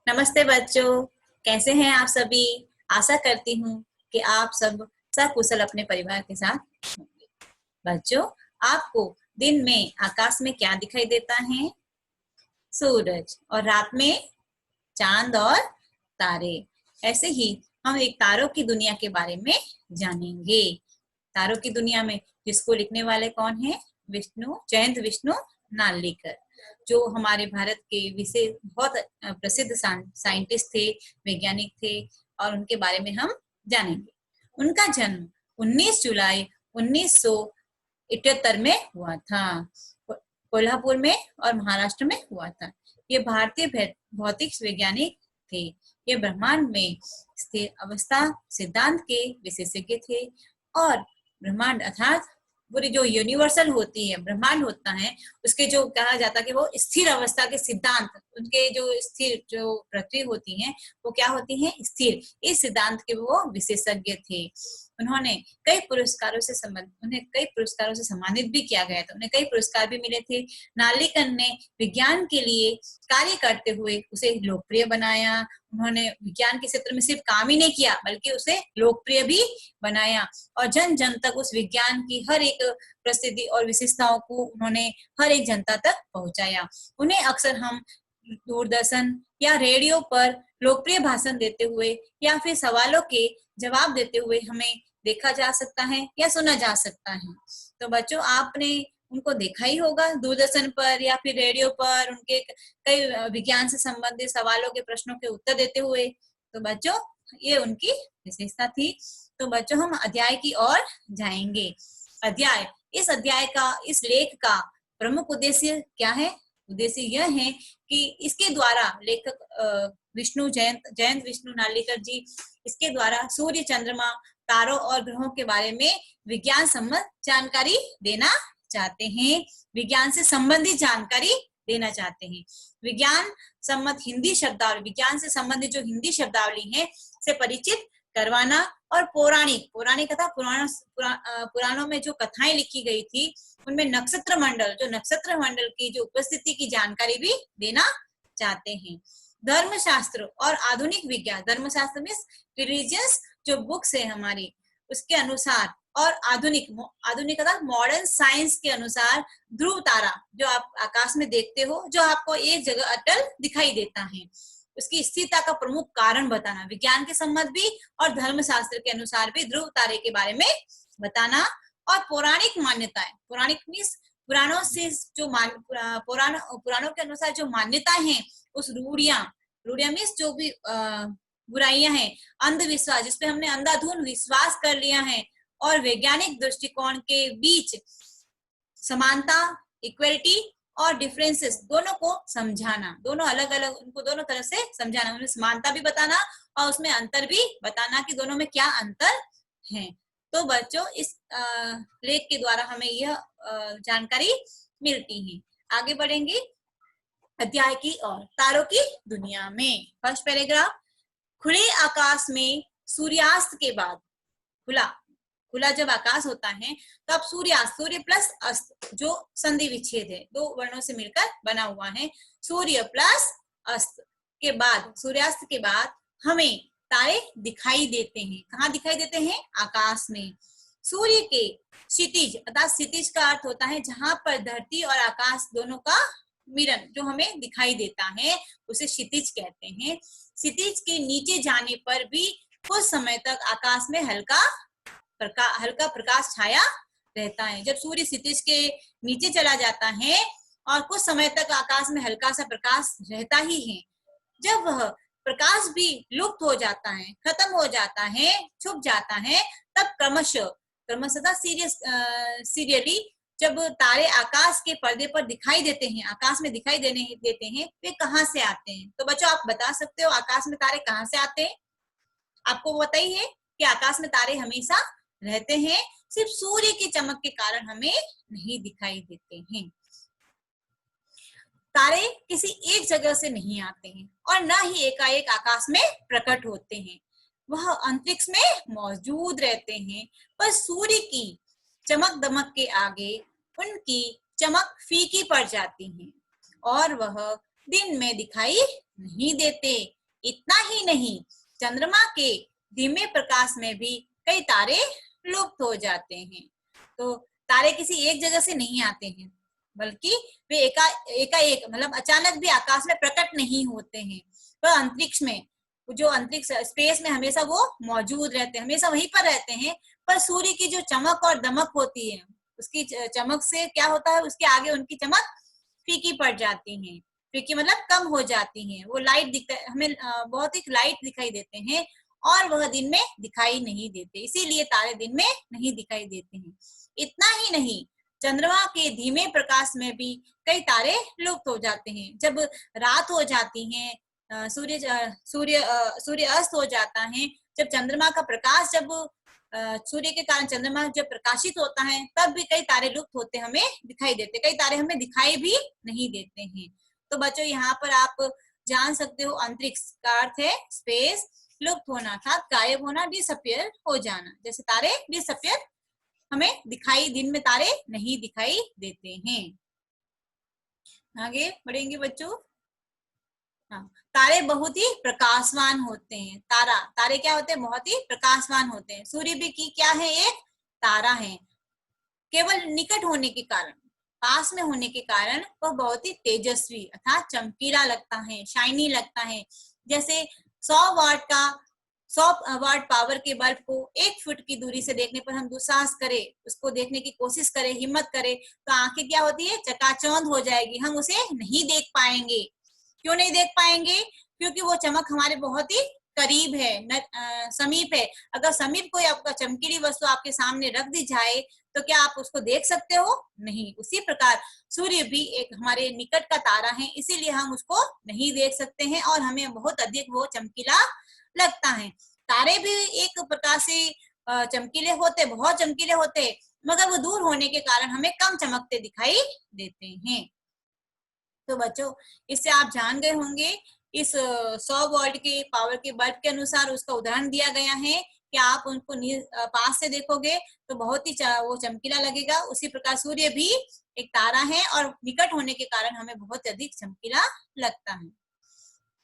नमस्ते बच्चों, कैसे हैं आप सभी। आशा करती हूँ कि आप सब सकुशल अपने परिवार के साथ होंगे। बच्चों, आपको दिन में आकाश में क्या दिखाई देता है? सूरज, और रात में चांद और तारे। ऐसे ही हम एक तारों की दुनिया के बारे में जानेंगे। तारों की दुनिया में जिसको लिखने वाले कौन है? जयंत विष्णु नार्लिकर, जो हमारे भारत के विशेष बहुत प्रसिद्ध साइंटिस्ट थे, वैज्ञानिक थे, और उनके बारे में हम जानेंगे। उनका जन्म 19 जुलाई 1978 में हुआ था। कोल्हापुर में और महाराष्ट्र में हुआ था। ये भारतीय भौतिक वैज्ञानिक थे। ये ब्रह्मांड में स्थिर अवस्था सिद्धांत के विशेषज्ञ थे, और ब्रह्मांड अर्थात पूरी जो यूनिवर्सल होती है, ब्रह्मांड होता है, उसके जो कहा जाता है कि वो स्थिर अवस्था के सिद्धांत, उनके जो स्थिर जो पृथ्वी होती है वो क्या होती है? स्थिर। इस सिद्धांत के वो विशेषज्ञ थे। उन्हें कई पुरस्कारों से सम्मानित भी किया गया था। उन्हें कई पुरस्कार भी मिले थे। नार्लिकर ने विज्ञान के लिए कार्य करते हुए उसे लोकप्रिय बनाया। उन्होंने विज्ञान के क्षेत्र में सिर्फ काम ही नहीं किया, बल्कि उसे लोकप्रिय भी बनाया, और जन जन तक उस विज्ञान की हर एक प्रसिद्धि और विशेषताओं को उन्होंने हर एक जनता तक पहुंचाया। उन्हें अक्सर हम दूरदर्शन या रेडियो पर लोकप्रिय भाषण देते हुए या फिर सवालों के जवाब देते हुए हमें देखा जा सकता है या सुना जा सकता है। तो बच्चों, आपने उनको देखा ही होगा दूरदर्शन पर या फिर रेडियो पर, उनके कई विज्ञान से संबंधित सवालों के प्रश्नों के उत्तर देते हुए। तो बच्चों, ये उनकी विशेषता थी। तो बच्चों, हम अध्याय की ओर जाएंगे। इस लेख का प्रमुख उद्देश्य क्या है? उद्देश्य यह है कि इसके द्वारा लेखक जयंत विष्णु नार्लिकर जी इसके द्वारा सूर्य, चंद्रमा, तारों और ग्रहों के बारे में विज्ञान सम्मत जानकारी देना चाहते हैं। विज्ञान से संबंधित जानकारी देना चाहते हैं। विज्ञान सम्मत हिंदी शब्दावली, विज्ञान से संबंधित जो हिंदी शब्दावली है से परिचित करवाना, और पौराणिक कथा, पुराणों में जो कथाएं लिखी गई थी उनमें नक्षत्र मंडल की जो उपस्थिति की जानकारी भी देना चाहते हैं। धर्मशास्त्र और आधुनिक विज्ञान, धर्मशास्त्र में रिलीजियस जो बुक्स है हमारी, उसके अनुसार, और आधुनिक मॉडर्न साइंस के अनुसार ध्रुव तारा जो आप आकाश में देखते हो, जो आपको एक जगह अटल दिखाई देता है, उसकी स्थिरता का प्रमुख कारण बताना। विज्ञान के संबंध भी और धर्मशास्त्र के अनुसार भी ध्रुव तारे के बारे में बताना। और पौराणिक मान्यताएं, पौराणिक मीन्स पुराणों से जो पुराणों के अनुसार जो मान्यताएं हैं, उस रूढ़ियां मीन्स जो भी बुराइयां हैं, अंधविश्वास जिसपे हमने अंधाधुंध विश्वास कर लिया है, और वैज्ञानिक दृष्टिकोण के बीच समानता, इक्वलिटी और डिफरेंसेस दोनों को समझाना, दोनों अलग अलग, उनको दोनों तरह से समझाना, उन्हें समानता भी बताना और उसमें अंतर भी बताना कि दोनों में क्या अंतर है। तो बच्चों, इस लेख के द्वारा हमें यह जानकारी मिलती है। आगे बढ़ेंगे अध्याय की ओर। तारों की दुनिया में फर्स्ट पैराग्राफ। खुले आकाश में सूर्यास्त के बाद, खुला जब आकाश होता है तो अब सूर्य प्लस अस्त जो संधि विच्छेद है, दो वर्णों से मिलकर बना हुआ है, सूर्य प्लस अस्त के बाद, सूर्यास्त के बाद हमें तारे दिखाई देते हैं। कहाँ दिखाई देते हैं? आकाश में। सूर्य के क्षितिज, अर्थात क्षितिज का अर्थ होता है जहां पर धरती और आकाश दोनों का मिलन जो हमें दिखाई देता है, उसे क्षितिज कहते हैं। क्षितिज के नीचे जाने पर भी कुछ समय तक आकाश में हल्का प्रकाश छाया रहता है। जब सूर्य क्षितिज के नीचे चला जाता है और कुछ समय तक आकाश में हल्का सा प्रकाश रहता ही है, जब वह प्रकाश भी लुप्त हो जाता है, खत्म हो जाता है, छुप जाता है, तब क्रमशः सीरियली जब तारे आकाश के पर्दे पर दिखाई देते हैं, आकाश में दिखाई देते हैं, वे कहाँ से आते हैं? तो बच्चों, आप बता सकते हो आकाश में तारे कहाँ से आते हैं? आपको पता ही है कि आकाश में तारे हमेशा रहते हैं, सिर्फ सूर्य की चमक के कारण हमें नहीं दिखाई देते हैं। तारे किसी एक जगह से नहीं आते हैं और न ही एकाएक आकाश में प्रकट होते हैं, वह अंतरिक्ष में मौजूद रहते हैं, पर सूर्य की चमक दमक के आगे उनकी चमक फीकी पड़ जाती है और वह दिन में दिखाई नहीं देते। इतना ही नहीं, चंद्रमा के धीमे प्रकाश में भी कई तारे लुप्त हो जाते हैं। तो तारे किसी एक जगह से नहीं आते हैं, बल्कि वे एकाएक मतलब अचानक भी आकाश में प्रकट नहीं होते हैं। वह अंतरिक्ष में, जो अंतरिक्ष स्पेस में हमेशा वो मौजूद रहते हैं, हमेशा वहीं पर रहते हैं। पर सूर्य की जो चमक और दमक होती है, उसकी चमक से क्या होता है, उसके आगे उनकी चमक फीकी पड़ जाती है। फीकी मतलब कम हो जाती है। वो लाइट दिखता है हमें, बहुत ही लाइट दिखाई देते हैं और वह दिन में दिखाई नहीं देते, इसीलिए तारे दिन में नहीं दिखाई देते हैं। इतना ही नहीं, चंद्रमा के धीमे प्रकाश में भी कई तारे लुप्त हो जाते हैं। जब रात हो जाती है, सूर्य अस्त हो जाता है, जब चंद्रमा का प्रकाश, जब सूर्य के कारण चंद्रमा जब प्रकाशित होता है, तब भी कई तारे लुप्त होते हमें दिखाई देते, कई तारे हमें दिखाई भी नहीं देते हैं। तो बच्चों यहाँ पर आप जान सकते हो, अंतरिक्ष का अर्थ है स्पेस, लुप्त होना था गायब होना, डिसअपियर हो जाना। जैसे तारे डिसअपियर, हमें दिखाई, दिन में तारे नहीं दिखाई देते हैं। आगे बढ़ेंगे बच्चों। हाँ, तारे बहुत ही प्रकाशवान होते हैं। तारे क्या होते हैं, बहुत ही प्रकाशवान होते हैं। सूर्य भी की क्या है, एक तारा है। केवल निकट होने के कारण, पास में होने के कारण वह बहुत ही तेजस्वी अर्थात चमकीला लगता है, शाइनी लगता है। जैसे 100 वाट पावर के बल्ब को 1 फुट की दूरी से देखने पर हम दुस्साहस करें, उसको देखने की कोशिश करें, हिम्मत करें, तो आंखें क्या होती है, चकाचौंध हो जाएगी, हम उसे नहीं देख पाएंगे। क्यों नहीं देख पाएंगे, क्योंकि वो चमक हमारे बहुत ही करीब है, समीप है। अगर समीप कोई आपका चमकीली वस्तु आपके सामने रख दी जाए, तो क्या आप उसको देख सकते हो, नहीं। उसी प्रकार सूर्य भी एक हमारे निकट का तारा है, इसीलिए हम उसको नहीं देख सकते हैं और हमें बहुत अधिक वो चमकीला लगता है। तारे भी एक प्रकार से चमकीले होते, बहुत चमकीले होते, मगर वो दूर होने के कारण हमें कम चमकते दिखाई देते हैं। तो बच्चों, इससे आप जान गए होंगे, इस 100 वाट के पावर के बल्ब के अनुसार उसका उदाहरण दिया गया है कि आप उनको पास से देखोगे तो बहुत ही वो चमकीला लगेगा। उसी प्रकार सूर्य भी एक तारा है और निकट होने के कारण हमें बहुत अधिक चमकीला लगता है।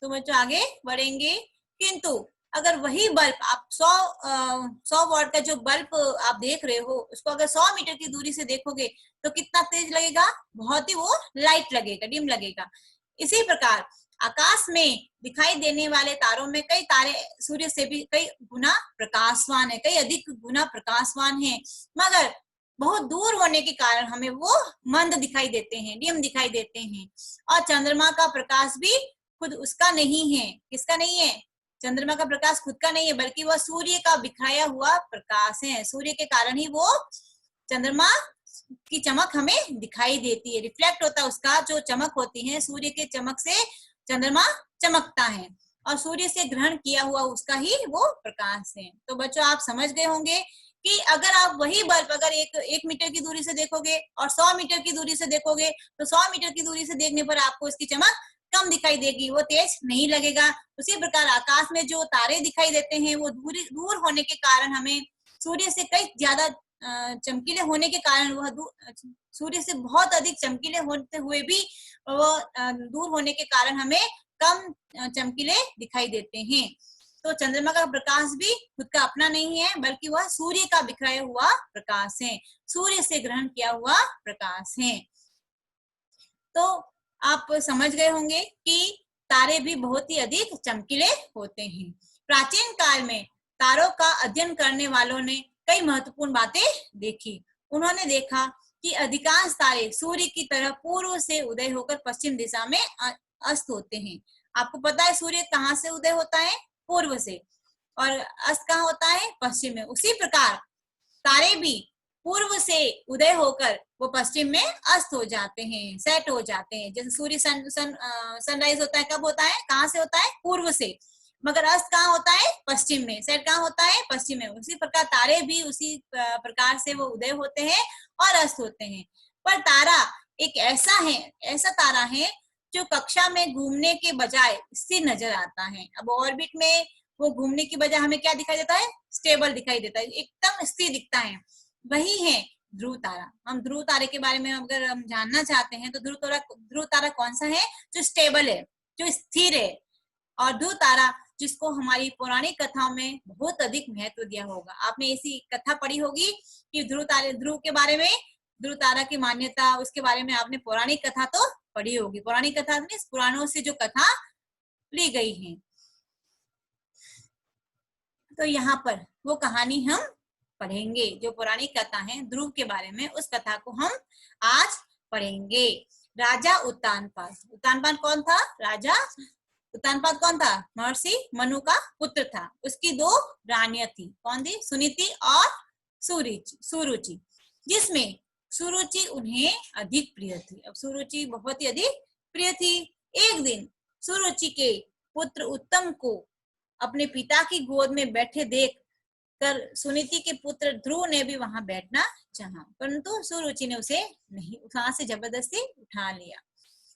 तो बच्चों आगे बढ़ेंगे। किंतु अगर वही बल्ब आप 100 वाट का जो बल्ब आप देख रहे हो, उसको अगर 100 मीटर की दूरी से देखोगे तो कितना तेज लगेगा, बहुत ही वो लाइट लगेगा, डिम लगेगा। इसी प्रकार आकाश में दिखाई देने वाले तारों में कई तारे सूर्य से भी कई गुना प्रकाशवान है, कई अधिक गुना प्रकाशवान है, मगर बहुत दूर होने के कारण हमें वो मंद दिखाई देते हैं, डिम दिखाई देते हैं। और चंद्रमा का प्रकाश भी खुद उसका नहीं है। किसका नहीं है, चंद्रमा का प्रकाश खुद का नहीं है, बल्कि वह सूर्य का बिखराया हुआ प्रकाश है। सूर्य के कारण ही वो चंद्रमा की चमक हमें दिखाई देती है, रिफ्लेक्ट होता है, उसका जो चमक होती है, सूर्य के चमक से चंद्रमा चमकता है और सूर्य से ग्रहण किया हुआ उसका ही वो प्रकाश है। तो बच्चों आप समझ गए होंगे कि अगर आप वही बल्ब अगर एक मीटर की दूरी से देखोगे और 100 मीटर की दूरी से देखोगे, तो 100 मीटर की दूरी से देखने पर आपको इसकी चमक कम दिखाई देगी, वो तेज नहीं लगेगा। उसी प्रकार आकाश में जो तारे दिखाई देते हैं, वो दूर होने के कारण हमें सूर्य से कई ज्यादा चमकीले होने के कारण वह सूर्य से बहुत अधिक चमकीले होते हुए भी वो दूर होने के कारण हमें कम चमकीले दिखाई देते हैं। तो चंद्रमा का प्रकाश भी खुद का अपना नहीं है, बल्कि वह सूर्य का बिखराया हुआ प्रकाश है, सूर्य से ग्रहण किया हुआ प्रकाश है। तो आप समझ गए होंगे कि तारे भी बहुत ही अधिक चमकीले होते हैं। प्राचीन काल में तारों का अध्ययन करने वालों ने कई महत्वपूर्ण बातें देखी। उन्होंने देखा कि अधिकांश तारे सूर्य की तरह पूर्व से उदय होकर पश्चिम दिशा में अस्त होते हैं। आपको पता है सूर्य कहाँ से उदय होता है, पूर्व से, और अस्त कहाँ होता है, पश्चिम में। उसी प्रकार तारे भी पूर्व से उदय होकर वो पश्चिम में अस्त हो जाते हैं, सेट हो जाते हैं। जैसे सूर्य सनराइज होता है, कब होता है, कहाँ से होता है, पूर्व से, मगर अस्त कहाँ होता है, पश्चिम में, सेट कहाँ होता है, पश्चिम में। उसी प्रकार तारे भी उसी प्रकार से वो उदय होते हैं और अस्त होते हैं। पर तारा एक ऐसा तारा है जो कक्षा में घूमने के बजाय स्थिर नजर आता है। अब ऑर्बिट में वो घूमने की बजाय हमें क्या दिखाई देता है, स्टेबल दिखाई देता है, एकदम स्थिर दिखता है। वही है ध्रुव तारा। हम ध्रुव तारे के बारे में अगर हम जानना चाहते हैं तो ध्रुव तारा कौन सा है? जो स्टेबल है, जो स्थिर है। और ध्रुव तारा जिसको हमारी पौराणिक कथाओं में बहुत अधिक महत्व दिया होगा। आपने ऐसी कथा पढ़ी होगी कि ध्रुव के बारे में, ध्रुव तारा की मान्यता, उसके बारे में आपने पौराणिक कथा तो पढ़ी होगी। पौराणिक कथा में पुराणों से जो कथा ली गई है। तो यहाँ पर वो कहानी हम पढ़ेंगे, जो पौराणिक कथा है ध्रुव के बारे में, उस कथा को हम आज पढ़ेंगे। राजा उत्तानपाद। उत्तानपाद कौन था? राजा उत्तानपाद कौन था? महर्षि मनु का पुत्र था। उसकी 2 रानियां थी। कौन थी? सुनीति और सुरुचि, जिसमें सुरुचि उन्हें अधिक प्रिय थी। अब सुरुचि बहुत ही अधिक प्रिय थी। एक दिन सुरुचि के पुत्र उत्तम को अपने पिता की गोद में बैठे देख कर सुनीति के पुत्र ध्रुव ने भी वहां बैठना चाहा, परंतु सुरुचि ने उसे नहीं, वहां से जबरदस्ती उठा लिया।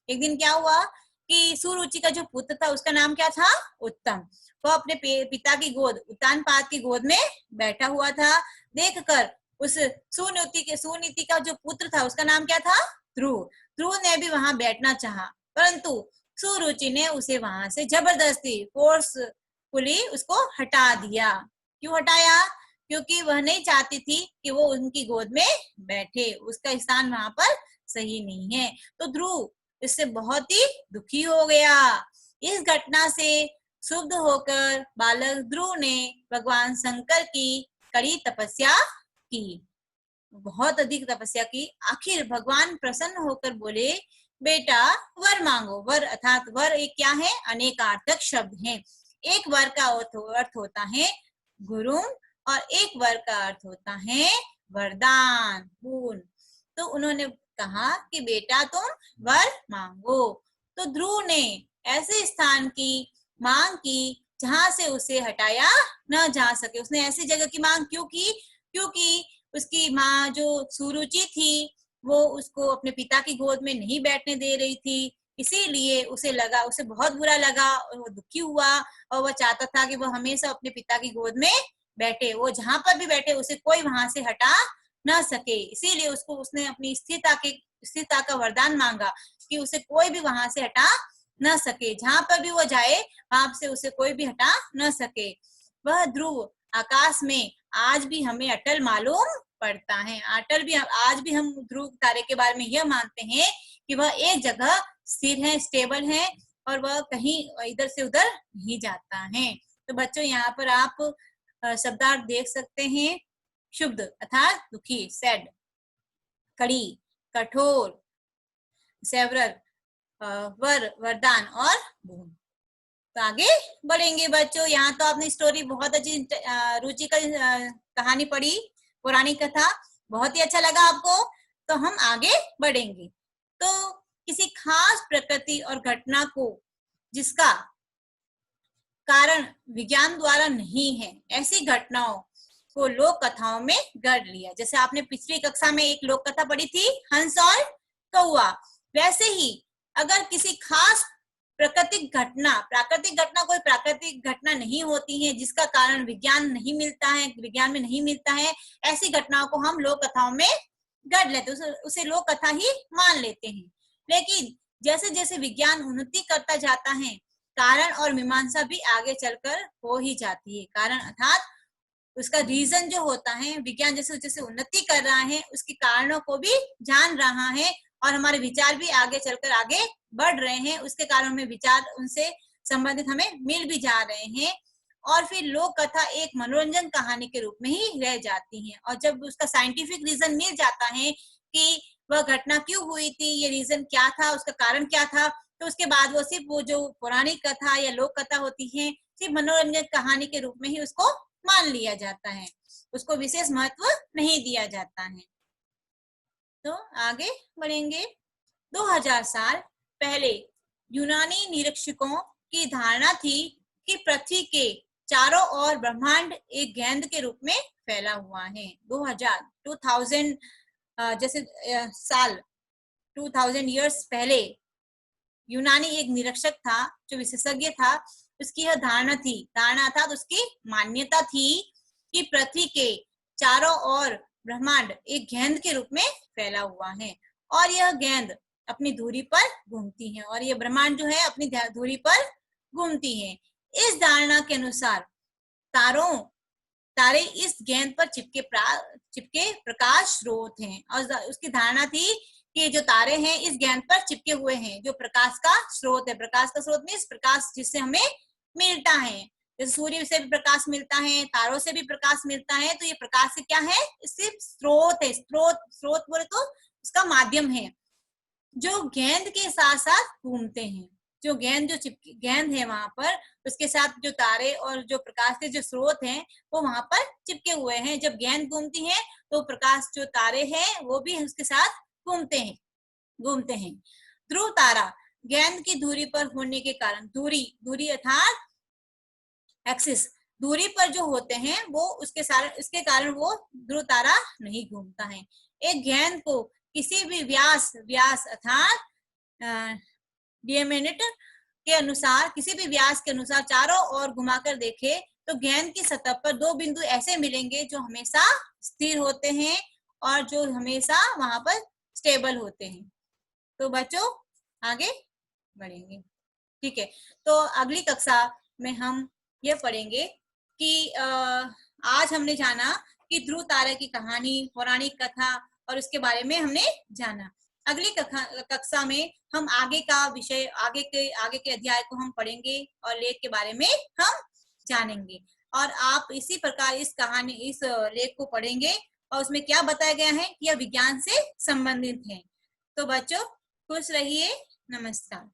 एक दिन क्या हुआ कि सुरुचि का जो पुत्र था उसका नाम क्या था? उत्तम। वो अपने पिता की गोद, उत्तानपाद की गोद में बैठा हुआ था। देखकर उस सुनीति का जो पुत्र था उसका नाम क्या था? ध्रुव। ध्रुव ने भी वहां बैठना चाहा, परंतु सुरुचि ने उसे वहां से जबरदस्ती फोर्सफुली उसको हटा दिया। क्यों हटाया? क्योंकि वह नहीं चाहती थी कि वो उनकी गोद में बैठे, उसका स्थान वहां पर सही नहीं है। तो ध्रुव इससे बहुत ही दुखी हो गया। इस घटना से क्षुब्ध होकर बालक ध्रुव ने भगवान शंकर की कड़ी तपस्या की, बहुत अधिक तपस्या की। आखिर भगवान प्रसन्न होकर बोले, बेटा वर मांगो। वर अर्थात वर एक क्या है? अनेकार्थक शब्द है। एक वर का अर्थ होता है गुरु और एक वर का अर्थ होता है वरदान, गुण। तो उन्होंने कहा कि बेटा तुम वर मांगो। तो ध्रुव ने ऐसे स्थान की मांग की जहां से उसे हटाया न जा सके। उसने ऐसी जगह की मांग क्यों की? क्योंकि उसकी माँ जो सुरुचि थी वो उसको अपने पिता की गोद में नहीं बैठने दे रही थी। इसीलिए उसे बहुत बुरा लगा और वो दुखी हुआ और वह चाहता था कि वो हमेशा अपने पिता की गोद में बैठे। वो जहां पर भी बैठे उसे कोई वहां से हटा ना सके। इसीलिए उसने अपनी स्थिरता का वरदान मांगा कि उसे कोई भी वहां से हटा न सके। जहां पर भी वो जाए वहां से उसे कोई भी हटा न सके। वह ध्रुव आकाश में आज भी हमें अटल मालूम पड़ता है। आज भी हम ध्रुव तारे के बारे में यह मानते हैं कि वह एक जगह स्थिर है, स्टेबल है और वह कहीं इधर से उधर नहीं जाता है। तो बच्चों यहाँ पर आप शब्दार्थ देख सकते हैं। क्षुब्ध अर्थात दुखी, सैड, कड़ी, कठोर, सेवरल, वरदान और भूम। तो आगे बढ़ेंगे बच्चों। यहाँ तो आपने स्टोरी बहुत अच्छी रुचिकर कहानी पढ़ी, पौराणिक कथा, बहुत ही अच्छा लगा आपको। तो हम आगे बढ़ेंगे। तो किसी खास प्रकृति और घटना को जिसका कारण विज्ञान द्वारा नहीं है, ऐसी घटनाओं को लोक कथाओं में गढ़ लिया। जैसे आपने पिछली कक्षा में एक लोक कथा पढ़ी थी, हंस और कौआ, वैसे ही अगर किसी खास प्राकृतिक घटना कोई प्राकृतिक घटना नहीं होती है जिसका कारण विज्ञान में नहीं मिलता है, ऐसी घटनाओं को हम लोक कथाओं में गढ़ लेते, उसे लोक कथा ही मान लेते हैं। लेकिन जैसे जैसे विज्ञान उन्नति करता जाता है, कारण और मीमांसा भी आगे चलकर हो ही जाती है। कारण अर्थात उसका रीजन जो होता है, विज्ञान जैसे जैसे उन्नति कर रहा है उसके कारणों को भी जान रहा है और हमारे विचार भी आगे चलकर आगे बढ़ रहे हैं। उसके कारण में विचार उनसे संबंधित हमें मिल भी जा रहे हैं और फिर लोक कथा एक मनोरंजन कहानी के रूप में ही रह जाती है। और जब उसका साइंटिफिक रीजन मिल जाता है कि वह घटना क्यों हुई थी, ये रीजन क्या था, उसका कारण क्या था, तो उसके बाद वो सिर्फ वो जो पौराणिक कथा या लोक कथा होती है सिर्फ मनोरंजन कहानी के रूप में ही उसको मान लिया जाता है, उसको विशेष महत्व नहीं दिया जाता है। तो आगे बढ़ेंगे। 2000 साल पहले यूनानी निरीक्षकों की धारणा थी कि पृथ्वी के चारों ओर ब्रह्मांड एक गेंद के रूप में फैला हुआ है। 2000 जैसे साल 2000 इयर्स पहले यूनानी एक निरीक्षक था जो विशेषज्ञ था, उसकी यह धारणा था, उसकी मान्यता थी कि पृथ्वी के चारों ओर ब्रह्मांड एक गेंद के रूप में फैला हुआ है और यह गेंद अपनी धुरी पर घूमती है और यह ब्रह्मांड जो है अपनी धुरी पर घूमती है। इस धारणा के अनुसार तारे इस गेंद पर चिपके प्रकाश स्रोत हैं और उसकी धारणा थी कि जो तारे हैं इस गेंद पर चिपके हुए हैं, जो प्रकाश का स्रोत है। प्रकाश का स्रोत मीन्स प्रकाश जिससे हमें मिलता है, जैसे सूर्य से भी प्रकाश मिलता है, तारों से भी प्रकाश मिलता है, तो ये प्रकाश से क्या है, सिर्फ स्रोत है। स्रोत बोले तो उसका माध्यम है जो गेंद के साथ साथ घूमते हैं। जो गेंद गेंद है वहां पर, उसके साथ जो तारे और जो प्रकाश के जो स्रोत हैं वो वहां पर चिपके हुए हैं। जब गेंद घूमती है तो प्रकाश जो तारे हैं वो भी उसके साथ घूमते हैं। ध्रुव तारा गेंद की दूरी पर होने के कारण, दूरी अर्थात एक्सिस, दूरी पर जो होते हैं वो इसके कारण वो ध्रुव तारा नहीं घूमता है। एक गेंद को किसी भी व्यास अर्थात डियामीटर के अनुसार, किसी भी व्यास के अनुसार चारों ओर घुमाकर देखे तो गेंद की सतह पर दो बिंदु ऐसे मिलेंगे जो हमेशा स्थिर होते हैं और जो हमेशा वहां पर स्टेबल होते हैं। तो बच्चों आगे बढ़ेंगे, ठीक है। तो अगली कक्षा में हम ये पढ़ेंगे कि आज हमने जाना कि ध्रुव तारा की कहानी, पौराणिक कथा और उसके बारे में हमने जाना। अगली कक्षा में हम आगे का विषय, आगे के अध्याय को हम पढ़ेंगे और लेख के बारे में हम जानेंगे। और आप इसी प्रकार इस लेख को पढ़ेंगे और उसमें क्या बताया गया है कि यह विज्ञान से संबंधित है। तो बच्चों खुश रहिए, नमस्कार।